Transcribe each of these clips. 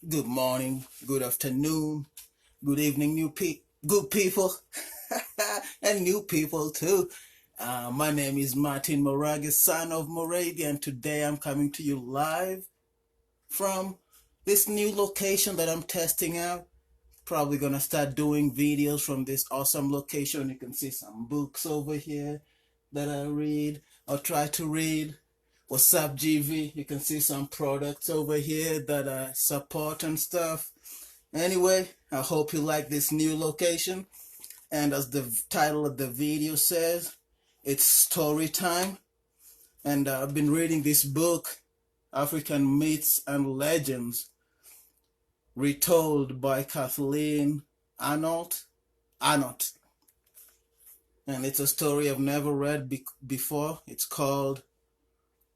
Good morning, good afternoon, good evening, good people, and new people too. My name is Martin Moraga, son of Moravia, and today I'm coming to you live from this new location that I'm testing out. Probably gonna start doing videos from this awesome location. You can see some books over here that I read or try to read. What's up, GV? You can see some products over here that I support and stuff. Anyway, I hope you like this new location. And as the title of the video says, it's story time. And I've been reading this book, African Myths and Legends, retold by Kathleen Arnott. And it's a story I've never read before. It's called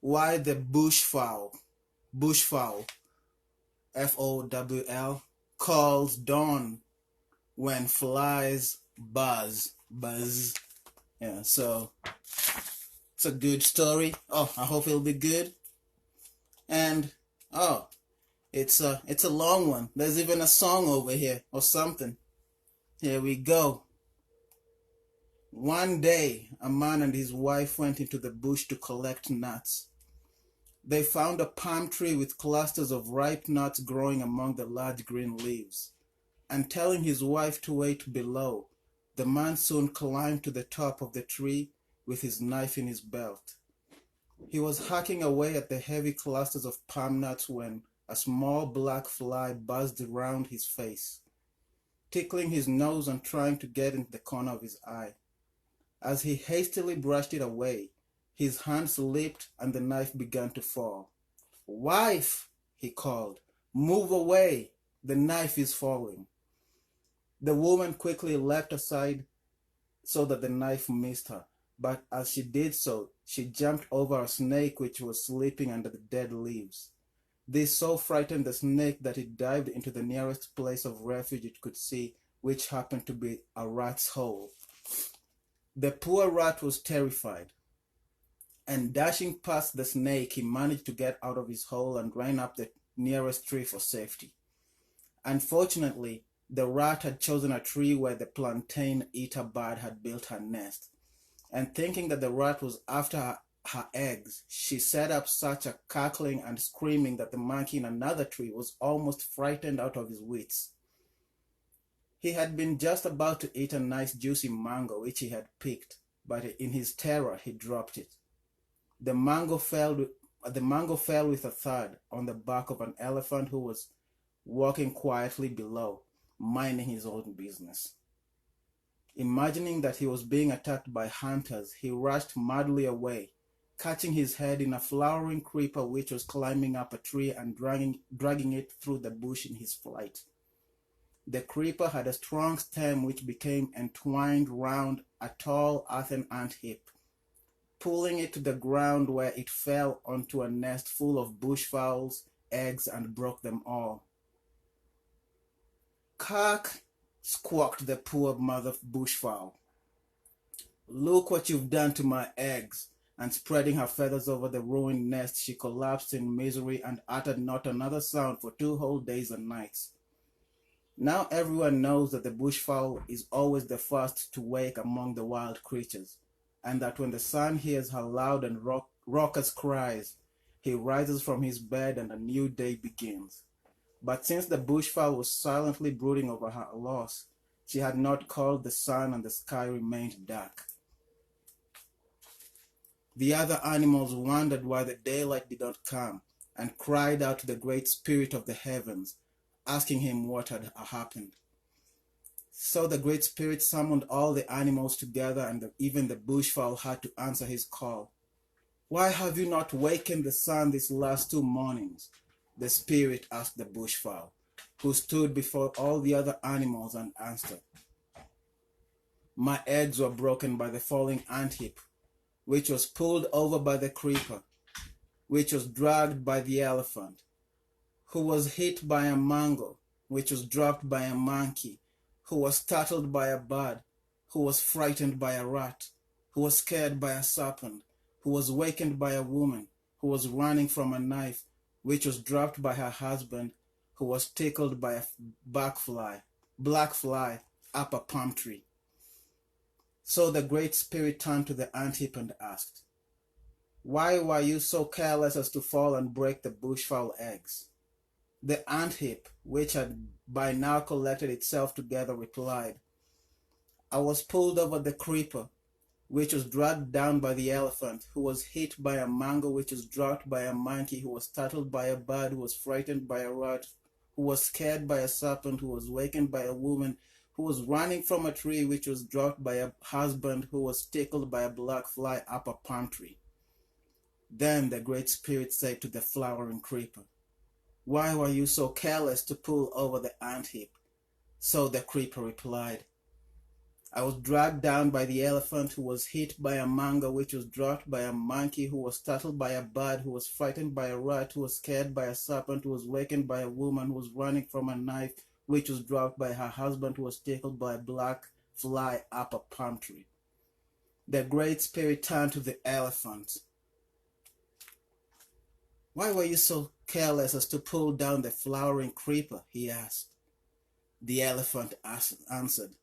Why the Bush-Fowl, F-O-W-L, calls dawn when flies buzz. Yeah, so it's a good story. Oh, I hope it'll be good. And it's a long one. There's even a song over here or something. Here we go. One day, a man and his wife went into the bush to collect nuts. They found a palm tree with clusters of ripe nuts growing among the large green leaves. And telling his wife to wait below, the man soon climbed to the top of the tree with his knife in his belt. He was hacking away at the heavy clusters of palm nuts when a small black fly buzzed around his face, tickling his nose and trying to get into the corner of his eye. As he hastily brushed it away, his hand slipped and the knife began to fall. "Wife," he called, "move away. The knife is falling." The woman quickly leapt aside so that the knife missed her, but as she did so, she jumped over a snake which was sleeping under the dead leaves. This so frightened the snake that it dived into the nearest place of refuge it could see, which happened to be a rat's hole. The poor rat was terrified, and dashing past the snake, he managed to get out of his hole and ran up the nearest tree for safety. Unfortunately, the rat had chosen a tree where the plantain-eater bird had built her nest, and thinking that the rat was after her eggs, she set up such a cackling and screaming that the monkey in another tree was almost frightened out of his wits. He had been just about to eat a nice juicy mango which he had picked, but in his terror he dropped it. The mango fell with a thud on the back of an elephant who was walking quietly below, minding his own business. Imagining that he was being attacked by hunters, he rushed madly away, catching his head in a flowering creeper which was climbing up a tree and dragging it through the bush in his flight. The creeper had a strong stem which became entwined round a tall earthen ant heap, pulling it to the ground where it fell onto a nest full of bush-fowls' eggs and broke them all. "Cack," squawked the poor mother bush-fowl. "Look what you've done to my eggs," and spreading her feathers over the ruined nest, she collapsed in misery and uttered not another sound for 2 whole days and nights. Now everyone knows that the bush-fowl is always the first to wake among the wild creatures, and that when the sun hears her loud and raucous cries, he rises from his bed and a new day begins. But since the bush-fowl was silently brooding over her loss, she had not called the sun and the sky remained dark. The other animals wondered why the daylight did not come and cried out to the great spirit of the heavens, asking him what had happened. So the great spirit summoned all the animals together, and even the bush-fowl had to answer his call. "Why have you not wakened the sun these last 2 mornings?" the spirit asked the bush-fowl, who stood before all the other animals and answered. "My eggs were broken by the falling ant heap, which was pulled over by the creeper, which was dragged by the elephant, who was hit by a mango, which was dropped by a monkey, who was startled by a bird, who was frightened by a rat, who was scared by a serpent, who was wakened by a woman, who was running from a knife, which was dropped by her husband, who was tickled by a black fly up a palm tree. So the Great Spirit turned to the ant heap and asked, "Why were you so careless as to fall and break the bush-fowl eggs?" The ant heap, which had by now collected itself together, replied, "I was pulled over the creeper, which was dragged down by the elephant, who was hit by a mango, which was dropped by a monkey, who was startled by a bird, who was frightened by a rat, who was scared by a serpent, who was wakened by a woman, who was running from a tree, which was dropped by a husband, who was tickled by a black fly up a palm tree." Then the Great Spirit said to the flowering creeper, "Why were you so careless to pull over the ant heap?" So the creeper replied, "I was dragged down by the elephant, who was hit by a mango, which was dropped by a monkey, who was startled by a bird, who was frightened by a rat, who was scared by a serpent, who was wakened by a woman, who was running from a knife, which was dropped by her husband, who was tickled by a black fly up a palm tree." The Great Spirit turned to the elephant. "Why were you so careless as to pull down the flowering creeper?" he asked. The elephant answered,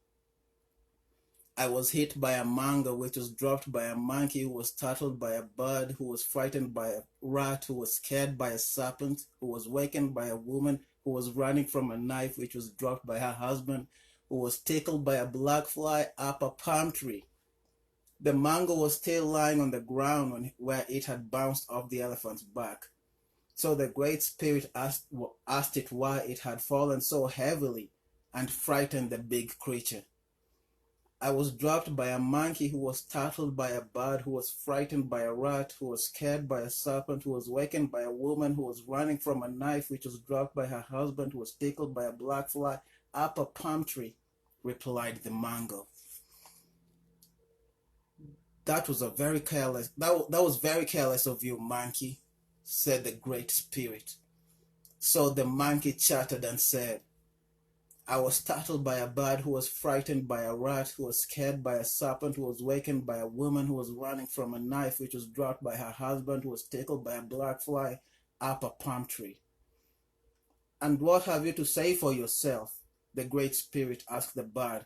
"I was hit by a mango, which was dropped by a monkey, who was startled by a bird, who was frightened by a rat, who was scared by a serpent, who was wakened by a woman, who was running from a knife, which was dropped by her husband, who was tickled by a black fly up a palm tree." The mango was still lying on the ground where it had bounced off the elephant's back. So the Great Spirit asked it why it had fallen so heavily and frightened the big creature. "I was dropped by a monkey, who was startled by a bird, who was frightened by a rat, who was scared by a serpent, who was wakened by a woman, who was running from a knife, which was dropped by her husband, who was tickled by a black fly up a palm tree," replied the mango. That was very careless of you, monkey," said the Great Spirit. So the monkey chattered and said, "I was startled by a bird, who was frightened by a rat, who was scared by a serpent, who was wakened by a woman, who was running from a knife, which was dropped by her husband, who was tickled by a black fly up a palm tree." "And what have you to say for yourself?" the Great Spirit asked the bird,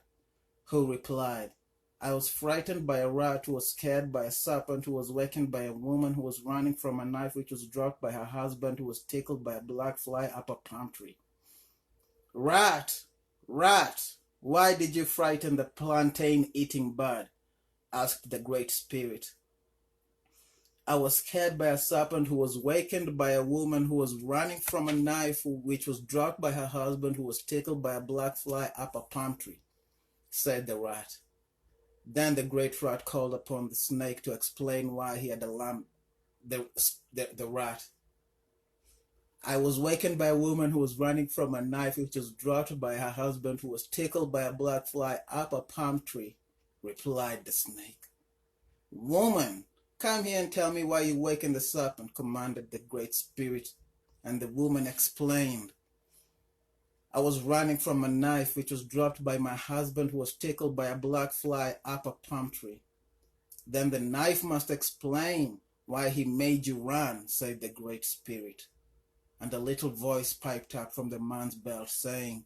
who replied, "I was frightened by a rat, who was scared by a serpent, who was wakened by a woman, who was running from a knife, which was dropped by her husband, who was tickled by a black fly up a palm tree." "Rat, rat, why did you frighten the plantain-eating bird?" asked the Great Spirit. "I was scared by a serpent, who was wakened by a woman, who was running from a knife, which was dropped by her husband, who was tickled by a black fly up a palm tree," said the rat. Then the great rat called upon the snake to explain why he had alarmed the rat. "I was wakened by a woman who was running from a knife, which was dropped by her husband, who was tickled by a black fly up a palm tree," replied the snake. "Woman, come here and tell me why you wakened the serpent," commanded the Great Spirit, and the woman explained. "I was running from a knife, which was dropped by my husband, who was tickled by a black fly up a palm tree." "Then the knife must explain why he made you run," said the Great Spirit. And a little voice piped up from the man's belt, saying,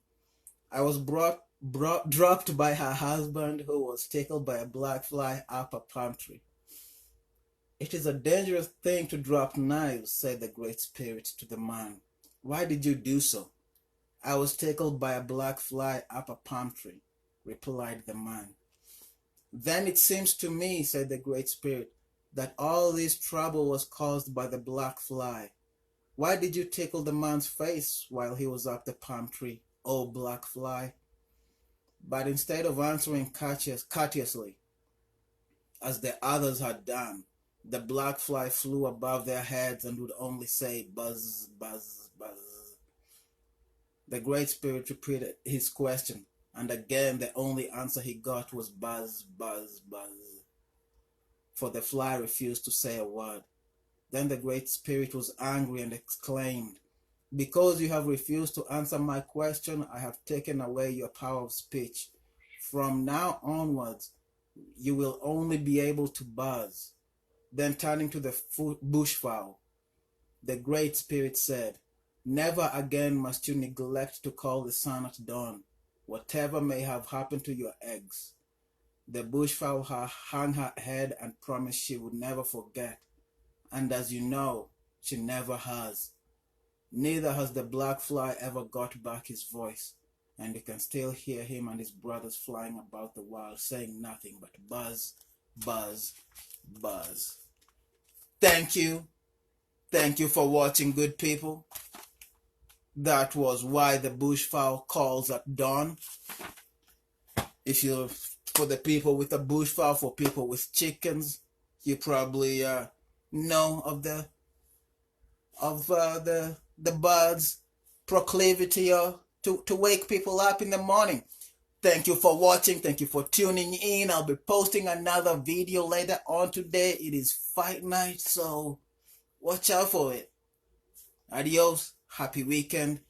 "I was dropped by her husband, who was tickled by a black fly up a palm tree." "It is a dangerous thing to drop knives," said the Great Spirit to the man. "Why did you do so?" "I was tickled by a black fly up a palm tree," replied the man. "Then it seems to me," said the Great Spirit, "that all this trouble was caused by the black fly. Why did you tickle the man's face while he was up the palm tree, O black fly?" But instead of answering courteously, as the others had done, the black fly flew above their heads and would only say, "Buzz, buzz, buzz." The Great Spirit repeated his question, and again the only answer he got was "Buzz, buzz, buzz," for the fly refused to say a word. Then the Great Spirit was angry and exclaimed, "Because you have refused to answer my question, I have taken away your power of speech. From now onwards, you will only be able to buzz." Then turning to the bushfowl, the Great Spirit said, Never again must you neglect to call the sun at dawn, whatever may have happened to your eggs. The bushfowl hung her head and promised she would never forget, and as you know, she never has. Neither has the black fly ever got back his voice, and you can still hear him and his brothers flying about the wild, saying nothing but buzz, buzz, buzz. Thank you. Thank you for watching, good people. That was Why the Bushfowl Calls at Dawn. If you, for the people with the bushfowl, for people with chickens, you probably know of the birds' proclivity to wake people up in the morning. Thank you for watching. Thank you for tuning in. I'll be posting another video later on today. It is fight night, so watch out for it. Adios. Happy weekend.